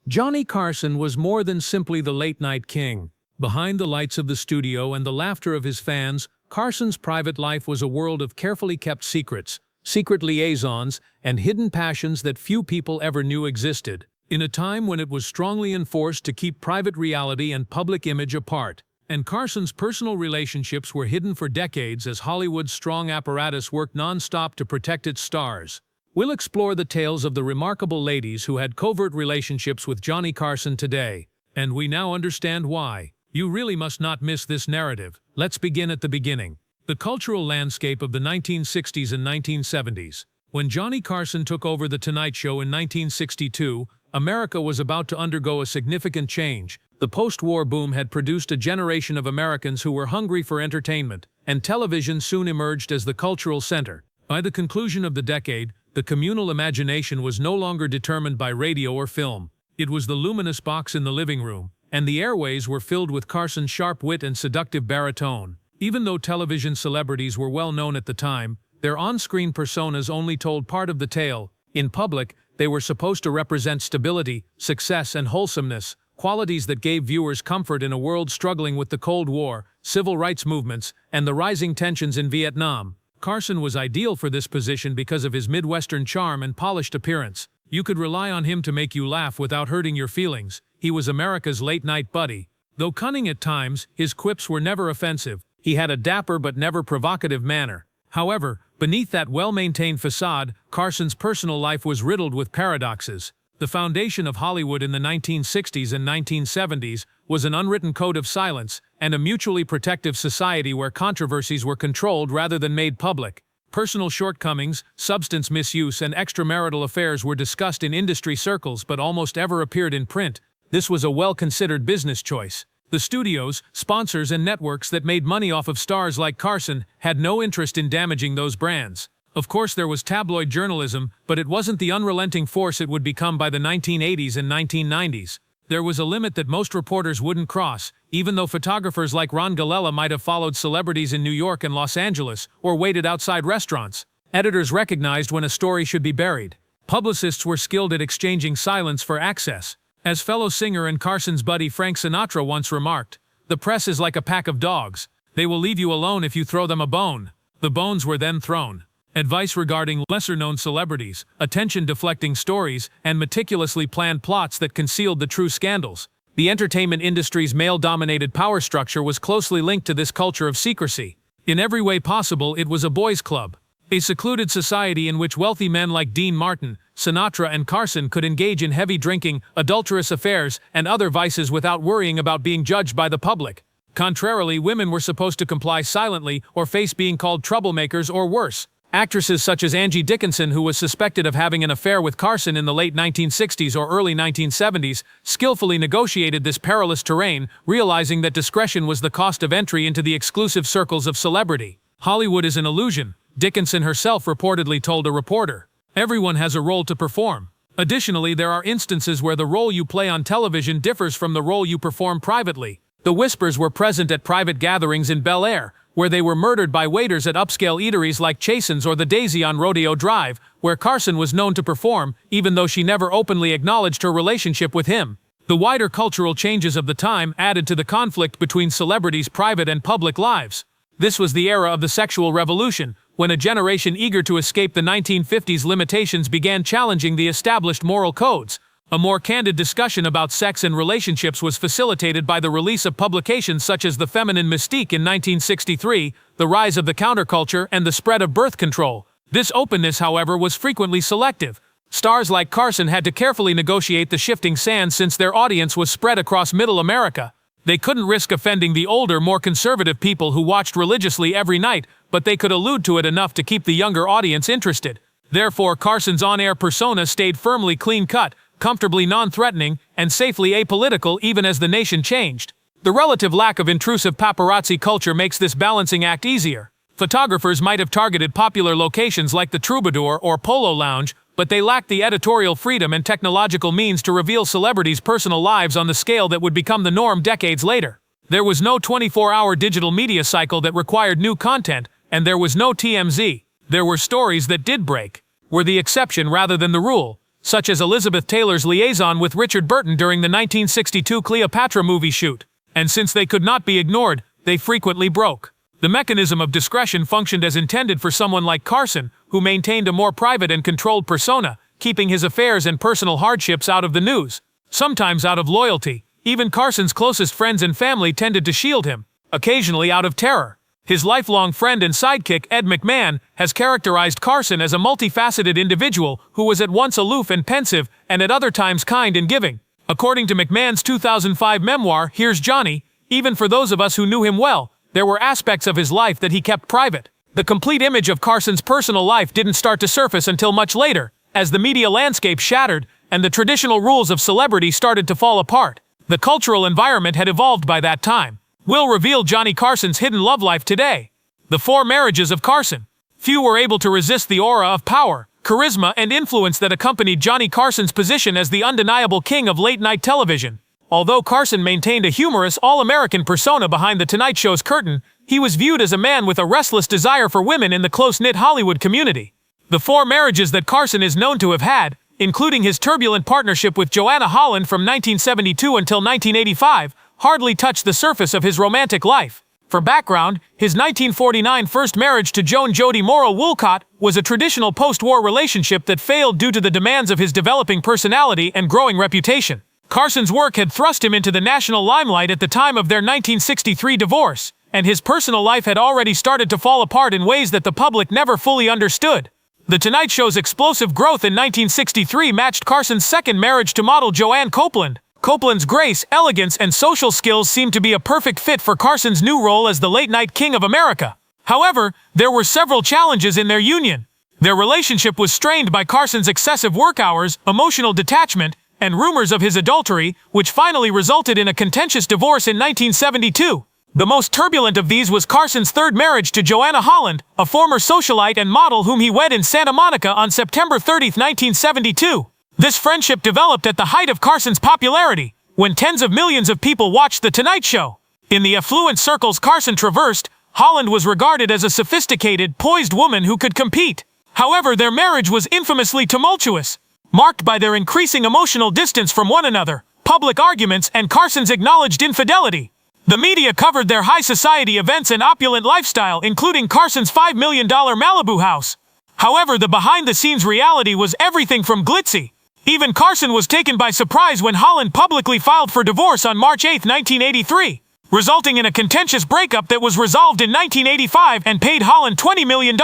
Johnny Carson was more than simply the late-night king. Behind the lights of the studio and the laughter of his fans, Carson's private life was a world of carefully kept secrets, secret liaisons, and hidden passions that few people ever knew existed. In a time when it was strongly enforced to keep private reality and public image apart, and Carson's personal relationships were hidden for decades as Hollywood's strong apparatus worked non-stop to protect its stars. We'll explore the tales of the remarkable ladies who had covert relationships with Johnny Carson today, and we now understand why. You really must not miss this narrative. Let's begin at the beginning. The cultural landscape of the 1960s and 1970s. When Johnny Carson took over The Tonight Show in 1962, America was about to undergo a significant change. The post-war boom had produced a generation of Americans who were hungry for entertainment, and television soon emerged as the cultural center. By the conclusion of the decade, the communal imagination was no longer determined by radio or film. It was the luminous box in the living room, and the airways were filled with Carson's sharp wit and seductive baritone. Even though television celebrities were well known at the time, their on-screen personas only told part of the tale. In public, they were supposed to represent stability, success, and wholesomeness, qualities that gave viewers comfort in a world struggling with the Cold War, civil rights movements, and the rising tensions in Vietnam. Carson was ideal for this position because of his Midwestern charm and polished appearance. You could rely on him to make you laugh without hurting your feelings. He was America's late-night buddy. Though cunning at times, his quips were never offensive. He had a dapper but never provocative manner. However, beneath that well-maintained facade, Carson's personal life was riddled with paradoxes. The foundation of Hollywood in the 1960s and 1970s was an unwritten code of silence and a mutually protective society where controversies were controlled rather than made public. Personal shortcomings, substance misuse, and extramarital affairs were discussed in industry circles but almost never appeared in print. This was a well-considered business choice. The studios, sponsors, and networks that made money off of stars like Carson had no interest in damaging those brands. Of course, there was tabloid journalism, but it wasn't the unrelenting force it would become by the 1980s and 1990s. There was a limit that most reporters wouldn't cross, even though photographers like Ron Galella might have followed celebrities in New York and Los Angeles, or waited outside restaurants. Editors recognized when a story should be buried. Publicists were skilled at exchanging silence for access. As fellow singer and Carson's buddy Frank Sinatra once remarked, "The press is like a pack of dogs. They will leave you alone if you throw them a bone." The bones were then thrown. Advice regarding lesser-known celebrities, attention-deflecting stories, and meticulously planned plots that concealed the true scandals. The entertainment industry's male-dominated power structure was closely linked to this culture of secrecy. In every way possible, it was a boys' club. A secluded society in which wealthy men like Dean Martin, Sinatra, and Carson could engage in heavy drinking, adulterous affairs, and other vices without worrying about being judged by the public. Contrarily, women were supposed to comply silently or face being called troublemakers or worse. Actresses such as Angie Dickinson, who was suspected of having an affair with Carson in the late 1960s or early 1970s, skillfully negotiated this perilous terrain, realizing that discretion was the cost of entry into the exclusive circles of celebrity. "Hollywood is an illusion," Dickinson herself reportedly told a reporter. "Everyone has a role to perform. Additionally, there are instances where the role you play on television differs from the role you perform privately." The Whispers were present at private gatherings in Bel Air, where they were murdered by waiters at upscale eateries like Chasen's or the Daisy on Rodeo Drive, where Carson was known to perform, even though she never openly acknowledged her relationship with him. The wider cultural changes of the time added to the conflict between celebrities' private and public lives. This was the era of the sexual revolution, when a generation eager to escape the 1950s limitations began challenging the established moral codes. A more candid discussion about sex and relationships was facilitated by the release of publications such as The Feminine Mystique in 1963, the rise of the counterculture, and the spread of birth control. This openness, however, was frequently selective. Stars like Carson had to carefully negotiate the shifting sands since their audience was spread across Middle America. They couldn't risk offending the older, more conservative people who watched religiously every night, but they could allude to it enough to keep the younger audience interested. Therefore, Carson's on-air persona stayed firmly clean-cut, comfortably non-threatening, and safely apolitical even as the nation changed. The relative lack of intrusive paparazzi culture makes this balancing act easier. Photographers might have targeted popular locations like the Troubadour or Polo Lounge, but they lacked the editorial freedom and technological means to reveal celebrities' personal lives on the scale that would become the norm decades later. There was no 24-hour digital media cycle that required new content, and there was no TMZ. There were stories that did break, were the exception rather than the rule. such as Elizabeth Taylor's liaison with Richard Burton during the 1962 Cleopatra movie shoot. And since they could not be ignored, they frequently broke. The mechanism of discretion functioned as intended for someone like Carson, who maintained a more private and controlled persona, keeping his affairs and personal hardships out of the news. Sometimes out of loyalty, even Carson's closest friends and family tended to shield him, occasionally out of terror. His lifelong friend and sidekick Ed McMahon has characterized Carson as a multifaceted individual who was at once aloof and pensive and at other times kind and giving. According to McMahon's 2005 memoir, Here's Johnny, even for those of us who knew him well, there were aspects of his life that he kept private. The complete image of Carson's personal life didn't start to surface until much later, as the media landscape shattered and the traditional rules of celebrity started to fall apart. The cultural environment had evolved by that time. We'll reveal Johnny Carson's hidden love life today. The 4 marriages of Carson. Few were able to resist the aura of power, charisma, and influence that accompanied Johnny Carson's position as the undeniable king of late-night television. Although Carson maintained a humorous, all-American persona behind The Tonight Show's curtain, he was viewed as a man with a restless desire for women in the close-knit Hollywood community. The 4 marriages that Carson is known to have had, including his turbulent partnership with Joanna Holland from 1972 until 1985, hardly touched the surface of his romantic life. For background, his 1949 first marriage to Joan Jody Morrow Woolcott was a traditional post-war relationship that failed due to the demands of his developing personality and growing reputation. Carson's work had thrust him into the national limelight at the time of their 1963 divorce, and his personal life had already started to fall apart in ways that the public never fully understood. The Tonight Show's explosive growth in 1963 matched Carson's second marriage to model Joanne Copeland. Copeland's grace, elegance, and social skills seemed to be a perfect fit for Carson's new role as the late-night king of America. However, there were several challenges in their union. Their relationship was strained by Carson's excessive work hours, emotional detachment, and rumors of his adultery, which finally resulted in a contentious divorce in 1972. The most turbulent of these was Carson's third marriage to Joanna Holland, a former socialite and model whom he wed in Santa Monica on September 30, 1972. This friendship developed at the height of Carson's popularity, when tens of millions of people watched The Tonight Show. In the affluent circles Carson traversed, Holland was regarded as a sophisticated, poised woman who could compete. However, their marriage was infamously tumultuous, marked by their increasing emotional distance from one another, public arguments, and Carson's acknowledged infidelity. The media covered their high society events and opulent lifestyle, including Carson's $5 million Malibu house. However, the behind-the-scenes reality was everything from glitzy. Even Carson was taken by surprise when Holland publicly filed for divorce on March 8, 1983, resulting in a contentious breakup that was resolved in 1985 and paid Holland $20 million.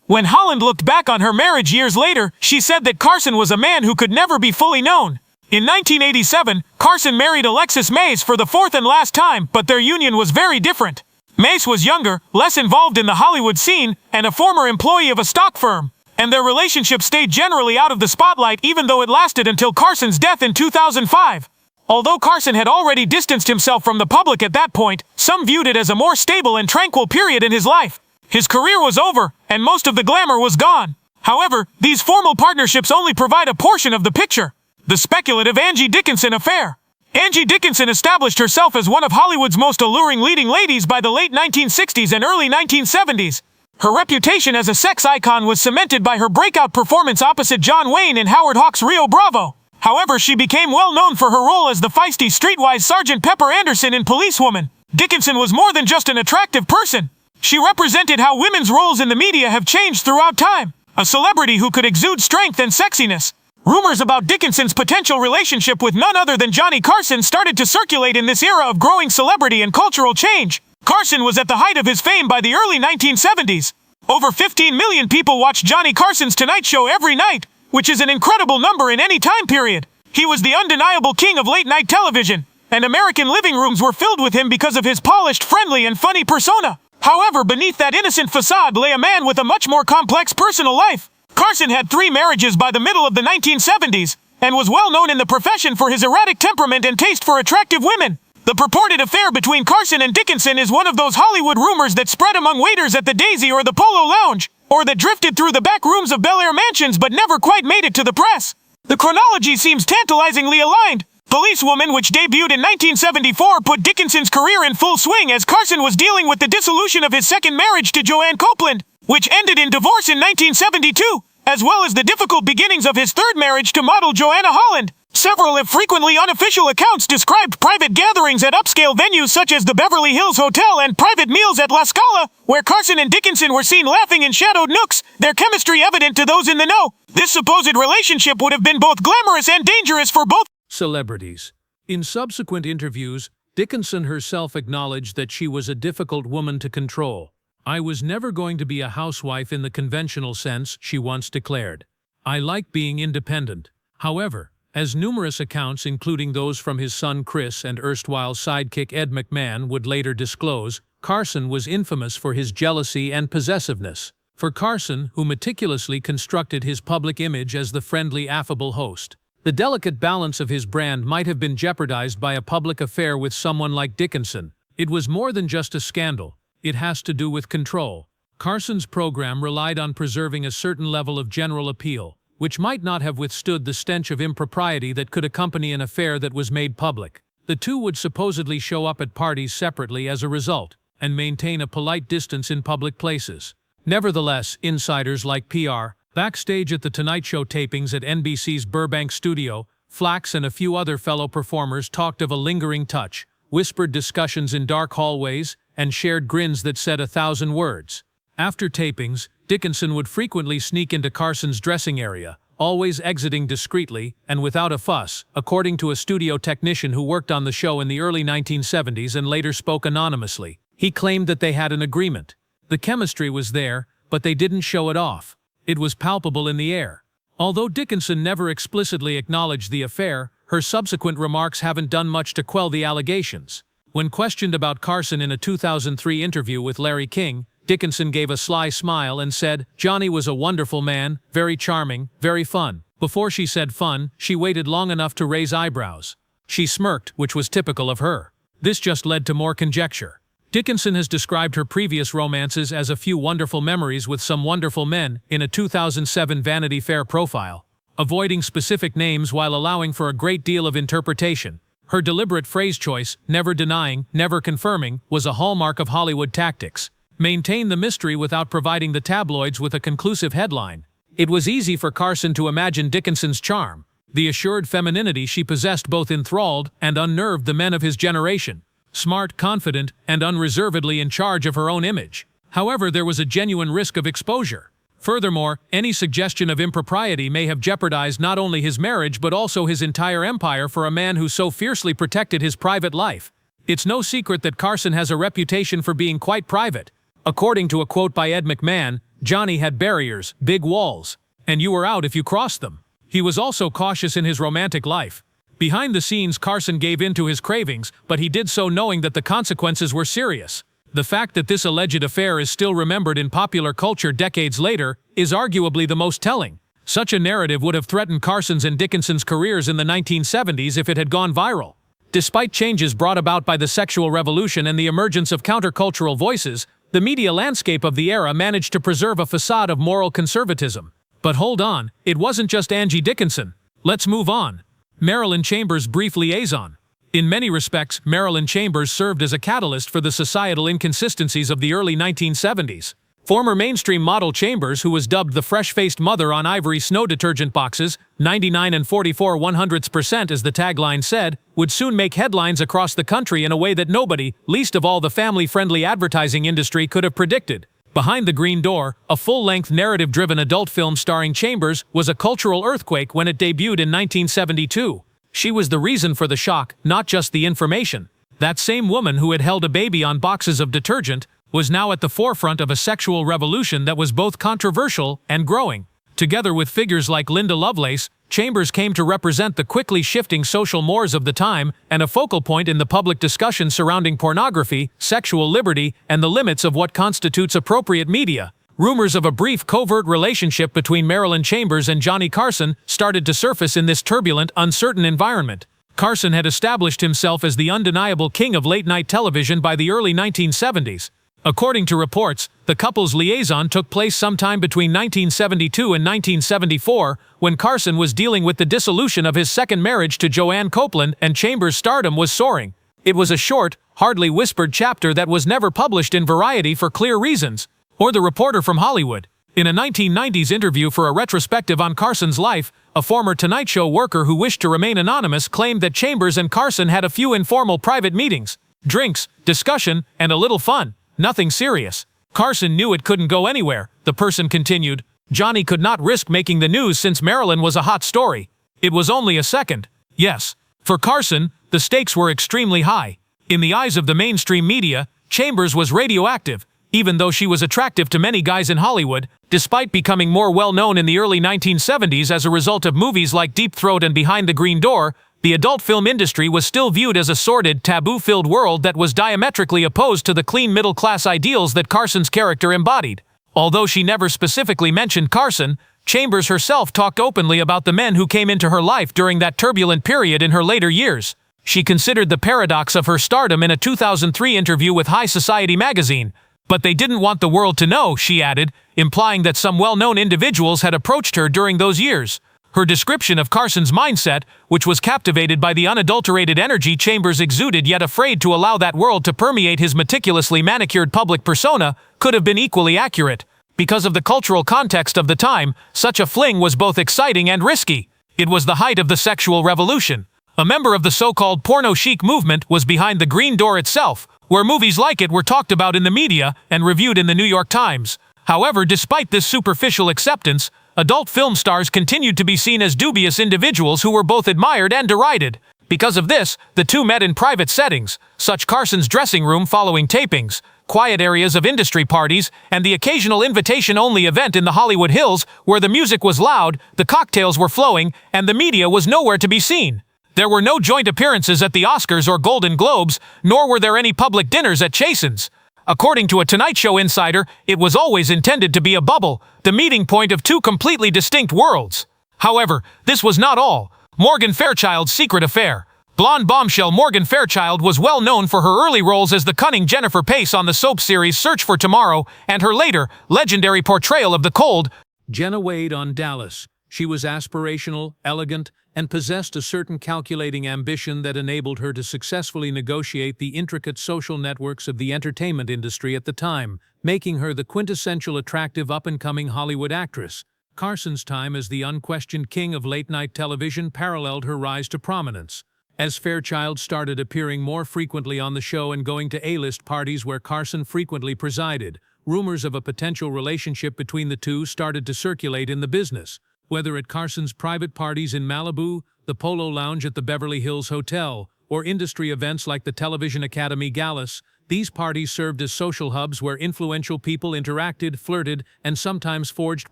When Holland looked back on her marriage years later, she said that Carson was a man who could never be fully known. In 1987, Carson married Alexis Mace for the 4th and last time, but their union was very different. Mace was younger, less involved in the Hollywood scene, and a former employee of a stock firm, and their relationship stayed generally out of the spotlight even though it lasted until Carson's death in 2005. Although Carson had already distanced himself from the public at that point, some viewed it as a more stable and tranquil period in his life. His career was over, and most of the glamour was gone. However, these formal partnerships only provide a portion of the picture. The speculative Angie Dickinson affair. Angie Dickinson established herself as one of Hollywood's most alluring leading ladies by the late 1960s and early 1970s. Her reputation as a sex icon was cemented by her breakout performance opposite John Wayne in Howard Hawks' Rio Bravo. However, she became well known for her role as the feisty streetwise Sergeant Pepper Anderson in Policewoman. Dickinson was more than just an attractive person. She represented how women's roles in the media have changed throughout time. A celebrity who could exude strength and sexiness. Rumors about Dickinson's potential relationship with none other than Johnny Carson started to circulate in this era of growing celebrity and cultural change. Carson was at the height of his fame by the early 1970s. Over 15 million people watched Johnny Carson's Tonight Show every night, which is an incredible number in any time period. He was the undeniable king of late-night television, and American living rooms were filled with him because of his polished, friendly, and funny persona. However, beneath that innocent facade lay a man with a much more complex personal life. Carson had 3 marriages by the middle of the 1970s, and was well known in the profession for his erratic temperament and taste for attractive women. The purported affair between Carson and Dickinson is one of those Hollywood rumors that spread among waiters at the Daisy or the Polo Lounge, or that drifted through the back rooms of Bel Air mansions but never quite made it to the press. The chronology seems tantalizingly aligned. Policewoman, which debuted in 1974, put Dickinson's career in full swing as Carson was dealing with the dissolution of his second marriage to Joanne Copeland, which ended in divorce in 1972, as well as the difficult beginnings of his third marriage to model Joanna Holland. Several, if frequently unofficial accounts described private gatherings at upscale venues such as the Beverly Hills Hotel and private meals at La Scala, where Carson and Dickinson were seen laughing in shadowed nooks, their chemistry evident to those in the know. This supposed relationship would have been both glamorous and dangerous for both celebrities. In subsequent interviews, Dickinson herself acknowledged that she was a difficult woman to control. "I was never going to be a housewife in the conventional sense," she once declared. "I like being independent." However, as numerous accounts, including those from his son Chris and erstwhile sidekick Ed McMahon, would later disclose, Carson was infamous for his jealousy and possessiveness. For Carson, who meticulously constructed his public image as the friendly, affable host, the delicate balance of his brand might have been jeopardized by a public affair with someone like Dickinson. It was more than just a scandal. It has to do with control. Carson's program relied on preserving a certain level of general appeal, which might not have withstood the stench of impropriety that could accompany an affair that was made public. The two would supposedly show up at parties separately as a result, and maintain a polite distance in public places. Nevertheless, insiders like PR, backstage at the Tonight Show tapings at NBC's Burbank studio, Flax and a few other fellow performers talked of a lingering touch, whispered discussions in dark hallways, and shared grins that said 1,000 words. After tapings, Dickinson would frequently sneak into Carson's dressing area, always exiting discreetly and without a fuss, according to a studio technician who worked on the show in the early 1970s and later spoke anonymously. He claimed that they had an agreement. The chemistry was there, but they didn't show it off. It was palpable in the air. Although Dickinson never explicitly acknowledged the affair, her subsequent remarks haven't done much to quell the allegations. When questioned about Carson in a 2003 interview with Larry King, Dickinson gave a sly smile and said, "Johnny was a wonderful man, very charming, very fun." Before she said fun, she waited long enough to raise eyebrows. She smirked, which was typical of her. This just led to more conjecture. Dickinson has described her previous romances as a few wonderful memories with some wonderful men in a 2007 Vanity Fair profile, avoiding specific names while allowing for a great deal of interpretation. Her deliberate phrase choice, never denying, never confirming, was a hallmark of Hollywood tactics. Maintain the mystery without providing the tabloids with a conclusive headline. It was easy for Carson to imagine Dickinson's charm. The assured femininity she possessed both enthralled and unnerved the men of his generation. Smart, confident, and unreservedly in charge of her own image. However, there was a genuine risk of exposure. Furthermore, any suggestion of impropriety may have jeopardized not only his marriage but also his entire empire for a man who so fiercely protected his private life. It's no secret that Carson has a reputation for being quite private. According to a quote by Ed McMahon, Johnny had barriers, big walls, and you were out if you crossed them. He was also cautious in his romantic life. Behind the scenes, Carson gave in to his cravings, but he did so knowing that the consequences were serious. The fact that this alleged affair is still remembered in popular culture decades later is arguably the most telling. Such a narrative would have threatened Carson's and Dickinson's careers in the 1970s if it had gone viral. Despite changes brought about by the sexual revolution and the emergence of countercultural voices, the media landscape of the era managed to preserve a facade of moral conservatism. But hold on, it wasn't just Angie Dickinson. Let's move on. Marilyn Chambers' brief liaison. In many respects, Marilyn Chambers served as a catalyst for the societal inconsistencies of the early 1970s. Former mainstream model Chambers, who was dubbed the fresh-faced mother on ivory snow detergent boxes, 99 and 44 100% as the tagline said, would soon make headlines across the country in a way that nobody, least of all the family-friendly advertising industry, could have predicted. Behind the Green Door, a full-length narrative-driven adult film starring Chambers, was a cultural earthquake when it debuted in 1972. She was the reason for the shock, not just the information. That same woman who had held a baby on boxes of detergent was now at the forefront of a sexual revolution that was both controversial and growing. Together with figures like Linda Lovelace, Chambers came to represent the quickly shifting social mores of the time and a focal point in the public discussion surrounding pornography, sexual liberty, and the limits of what constitutes appropriate media. Rumors of a brief covert relationship between Marilyn Chambers and Johnny Carson started to surface in this turbulent, uncertain environment. Carson had established himself as the undeniable king of late-night television by the early 1970s. According to reports, the couple's liaison took place sometime between 1972 and 1974, when Carson was dealing with the dissolution of his second marriage to Joanne Copeland and Chambers' stardom was soaring. It was a short, hardly whispered chapter that was never published in Variety for clear reasons, or The Reporter from Hollywood. In a 1990s interview for a retrospective on Carson's life, a former Tonight Show worker who wished to remain anonymous claimed that Chambers and Carson had a few informal private meetings, drinks, discussion, and a little fun. Nothing serious. Carson knew it couldn't go anywhere, the person continued. Johnny could not risk making the news since Marilyn was a hot story. It was only a second. Yes. For Carson, the stakes were extremely high. In the eyes of the mainstream media, Chambers was radioactive, even though she was attractive to many guys in Hollywood, despite becoming more well-known in the early 1970s as a result of movies like Deep Throat and Behind the Green Door. The adult film industry was still viewed as a sordid, taboo-filled world that was diametrically opposed to the clean middle-class ideals that Carson's character embodied. Although she never specifically mentioned Carson, Chambers herself talked openly about the men who came into her life during that turbulent period in her later years. She considered the paradox of her stardom in a 2003 interview with High Society magazine. But they didn't want the world to know, she added, implying that some well-known individuals had approached her during those years. Her description of Carson's mindset, which was captivated by the unadulterated energy Chambers exuded yet afraid to allow that world to permeate his meticulously manicured public persona, could have been equally accurate. Because of the cultural context of the time, such a fling was both exciting and risky. It was the height of the sexual revolution. A member of the so-called porno chic movement was behind the Green Door itself, where movies like it were talked about in the media and reviewed in the New York Times. However, despite this superficial acceptance, adult film stars continued to be seen as dubious individuals who were both admired and derided. Because of this, the two met in private settings, such Carson's dressing room following tapings, quiet areas of industry parties, and the occasional invitation-only event in the Hollywood Hills where the music was loud, the cocktails were flowing, and the media was nowhere to be seen. There were no joint appearances at the Oscars or Golden Globes, nor were there any public dinners at Chasen's. According to a Tonight Show insider, it was always intended to be a bubble, the meeting point of two completely distinct worlds. However, this was not all. Morgan Fairchild's secret affair. Blonde bombshell Morgan Fairchild was well known for her early roles as the cunning Jennifer Pace on the soap series Search for Tomorrow, and her later, legendary portrayal of the cold Jenna Wade on Dallas. She was aspirational, elegant, and possessed a certain calculating ambition that enabled her to successfully negotiate the intricate social networks of the entertainment industry at the time, making her the quintessential attractive up-and-coming Hollywood actress. Carson's time as the unquestioned king of late-night television paralleled her rise to prominence. As Fairchild started appearing more frequently on the show and going to A-list parties where Carson frequently presided, rumors of a potential relationship between the two started to circulate in the business. Whether at Carson's private parties in Malibu, the Polo Lounge at the Beverly Hills Hotel, or industry events like the Television Academy Galas, these parties served as social hubs where influential people interacted, flirted, and sometimes forged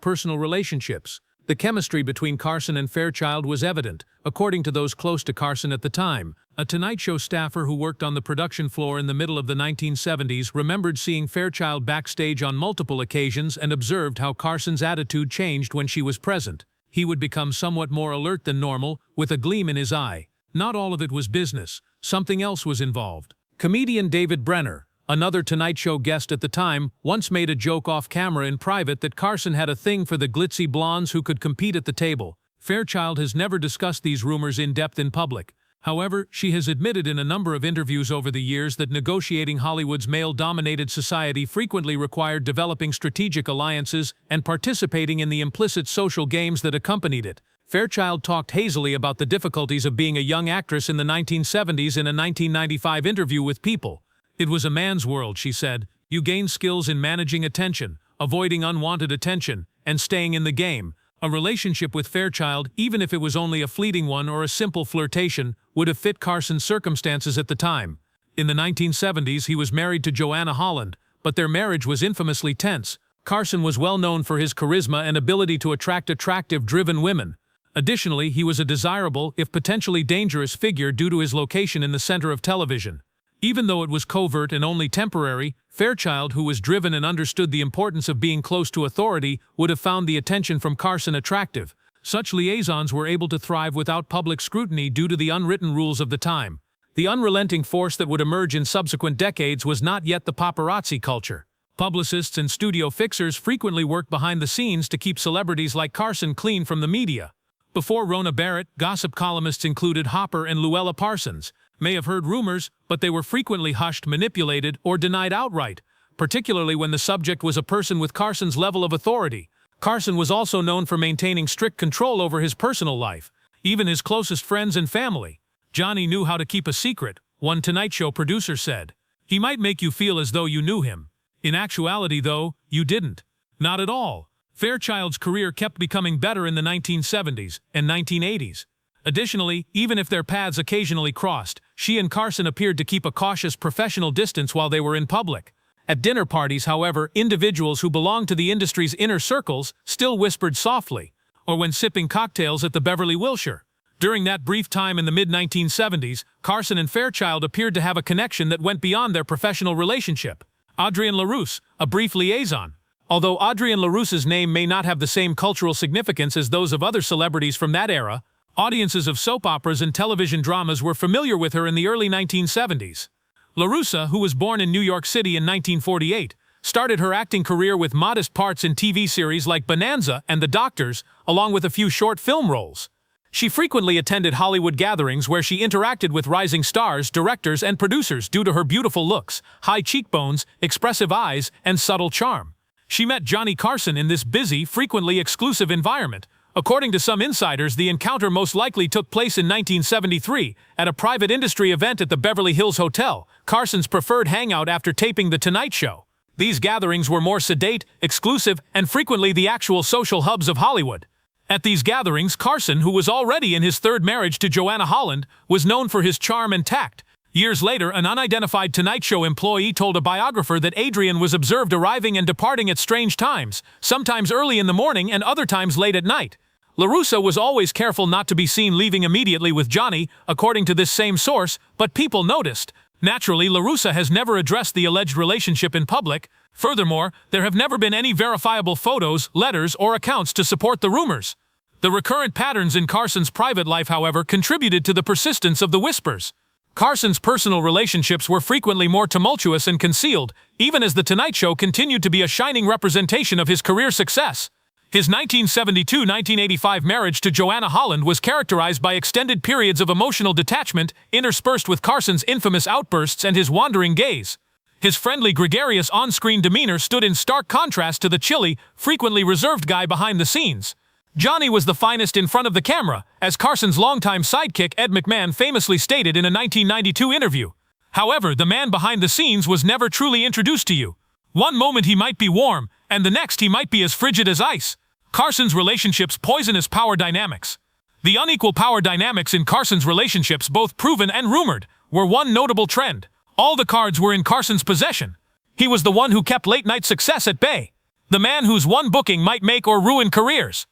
personal relationships. The chemistry between Carson and Fairchild was evident, according to those close to Carson at the time. A Tonight Show staffer who worked on the production floor in the middle of the 1970s remembered seeing Fairchild backstage on multiple occasions and observed how Carson's attitude changed when she was present. He would become somewhat more alert than normal, with a gleam in his eye. Not all of it was business. Something else was involved. Comedian David Brenner, another Tonight Show guest at the time, once made a joke off-camera in private that Carson had a thing for the glitzy blondes who could compete at the table. Fairchild has never discussed these rumors in depth in public. However, she has admitted in a number of interviews over the years that negotiating Hollywood's male-dominated society frequently required developing strategic alliances and participating in the implicit social games that accompanied it. Fairchild talked hazily about the difficulties of being a young actress in the 1970s in a 1995 interview with People. "It was a man's world," she said. "You gain skills in managing attention, avoiding unwanted attention, and staying in the game." A relationship with Fairchild, even if it was only a fleeting one or a simple flirtation, would have fit Carson's circumstances at the time. In the 1970s, he was married to Joanna Holland, but their marriage was infamously tense. Carson was well known for his charisma and ability to attract attractive, driven women. Additionally, he was a desirable, if potentially dangerous figure due to his location in the center of television. Even though it was covert and only temporary, Fairchild, who was driven and understood the importance of being close to authority, would have found the attention from Carson attractive. Such liaisons were able to thrive without public scrutiny due to the unwritten rules of the time. The unrelenting force that would emerge in subsequent decades was not yet the paparazzi culture. Publicists and studio fixers frequently worked behind the scenes to keep celebrities like Carson clean from the media. Before Rona Barrett, gossip columnists included Hopper and Luella Parsons may have heard rumors, but they were frequently hushed, manipulated, or denied outright, particularly when the subject was a person with Carson's level of authority. Carson was also known for maintaining strict control over his personal life, even his closest friends and family. Johnny knew how to keep a secret, one Tonight Show producer said. He might make you feel as though you knew him. In actuality, though, you didn't. Not at all. Fairchild's career kept becoming better in the 1970s and 1980s. Additionally, even if their paths occasionally crossed, she and Carson appeared to keep a cautious professional distance while they were in public. At dinner parties, however, individuals who belonged to the industry's inner circles still whispered softly, or when sipping cocktails at the Beverly Wilshire. During that brief time in the mid-1970s, Carson and Fairchild appeared to have a connection that went beyond their professional relationship. Audrey Larusa, a brief liaison. Although Audrey Larusa's name may not have the same cultural significance as those of other celebrities from that era, audiences of soap operas and television dramas were familiar with her in the early 1970s. Larusa, who was born in New York City in 1948, started her acting career with modest parts in TV series like Bonanza and The Doctors, along with a few short film roles. She frequently attended Hollywood gatherings where she interacted with rising stars, directors, and producers due to her beautiful looks, high cheekbones, expressive eyes, and subtle charm. She met Johnny Carson in this busy, frequently exclusive environment. According to some insiders, the encounter most likely took place in 1973 at a private industry event at the Beverly Hills Hotel, Carson's preferred hangout after taping The Tonight Show. These gatherings were more sedate, exclusive, and frequently the actual social hubs of Hollywood. At these gatherings, Carson, who was already in his third marriage to Joanna Holland, was known for his charm and tact. Years later, an unidentified Tonight Show employee told a biographer that Adrian was observed arriving and departing at strange times, sometimes early in the morning and other times late at night. Larusa was always careful not to be seen leaving immediately with Johnny, according to this same source, but people noticed. Naturally, Larusa has never addressed the alleged relationship in public. Furthermore, there have never been any verifiable photos, letters, or accounts to support the rumors. The recurrent patterns in Carson's private life, however, contributed to the persistence of the whispers. Carson's personal relationships were frequently more tumultuous and concealed, even as The Tonight Show continued to be a shining representation of his career success. His 1972-1985 marriage to Joanna Holland was characterized by extended periods of emotional detachment, interspersed with Carson's infamous outbursts and his wandering gaze. His friendly, gregarious on-screen demeanor stood in stark contrast to the chilly, frequently reserved guy behind the scenes. Johnny was the finest in front of the camera, as Carson's longtime sidekick Ed McMahon famously stated in a 1992 interview. However, the man behind the scenes was never truly introduced to you. One moment he might be warm, and the next he might be as frigid as ice. Carson's relationships' poisonous power dynamics. The unequal power dynamics in Carson's relationships, both proven and rumored, were one notable trend. All the cards were in Carson's possession. He was the one who kept late-night success at bay. The man whose one booking might make or ruin careers.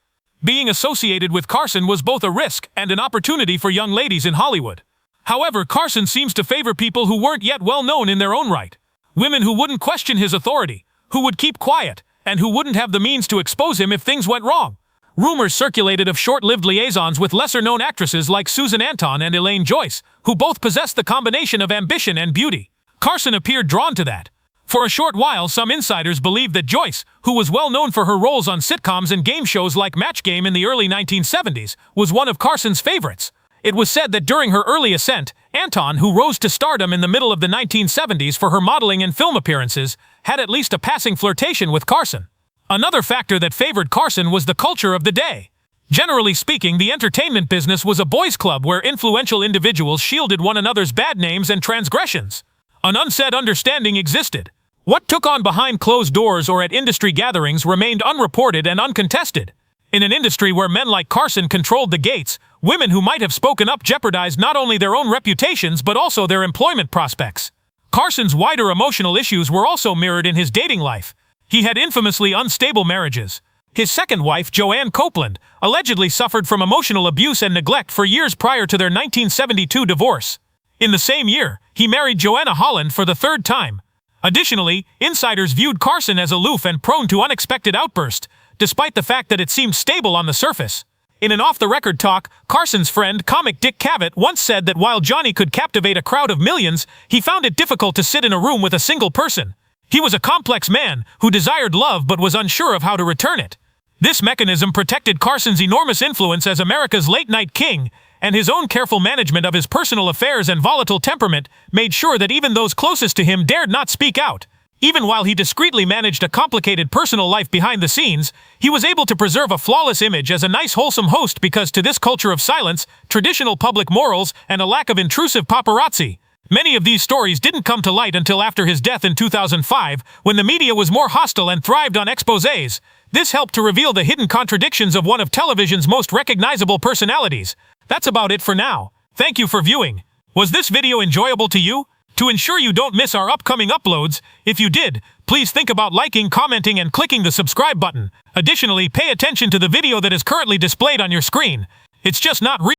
Being associated with Carson was both a risk and an opportunity for young ladies in Hollywood. However, Carson seems to favor people who weren't yet well known in their own right. Women who wouldn't question his authority, who would keep quiet, and who wouldn't have the means to expose him if things went wrong. Rumors circulated of short-lived liaisons with lesser-known actresses like Susan Anton and Elaine Joyce, who both possessed the combination of ambition and beauty. Carson appeared drawn to that. For a short while, some insiders believed that Joyce, who was well known for her roles on sitcoms and game shows like Match Game in the early 1970s, was one of Carson's favorites. It was said that during her early ascent, Anton, who rose to stardom in the middle of the 1970s for her modeling and film appearances, had at least a passing flirtation with Carson. Another factor that favored Carson was the culture of the day. Generally speaking, the entertainment business was a boys' club where influential individuals shielded one another's bad names and transgressions. An unsaid understanding existed. What took on behind closed doors or at industry gatherings remained unreported and uncontested. In an industry where men like Carson controlled the gates, women who might have spoken up jeopardized not only their own reputations but also their employment prospects. Carson's wider emotional issues were also mirrored in his dating life. He had infamously unstable marriages. His second wife, Joanne Copeland, allegedly suffered from emotional abuse and neglect for years prior to their 1972 divorce. In the same year, he married Joanna Holland for the third time. Additionally, insiders viewed Carson as aloof and prone to unexpected outbursts, despite the fact that it seemed stable on the surface. In an off-the-record talk, Carson's friend, comic Dick Cavett, once said that while Johnny could captivate a crowd of millions, he found it difficult to sit in a room with a single person. He was a complex man who desired love but was unsure of how to return it. This mechanism protected Carson's enormous influence as America's late-night king, and his own careful management of his personal affairs and volatile temperament made sure that even those closest to him dared not speak out. Even while he discreetly managed a complicated personal life behind the scenes, he was able to preserve a flawless image as a nice, wholesome host because to this culture of silence, traditional public morals, and a lack of intrusive paparazzi. Many of these stories didn't come to light until after his death in 2005, when the media was more hostile and thrived on exposés. This helped to reveal the hidden contradictions of one of television's most recognizable personalities. That's about it for now. Thank you for viewing. Was this video enjoyable to you? To ensure you don't miss our upcoming uploads, if you did, please think about liking, commenting, and clicking the subscribe button. Additionally, pay attention to the video that is currently displayed on your screen. It's just not real.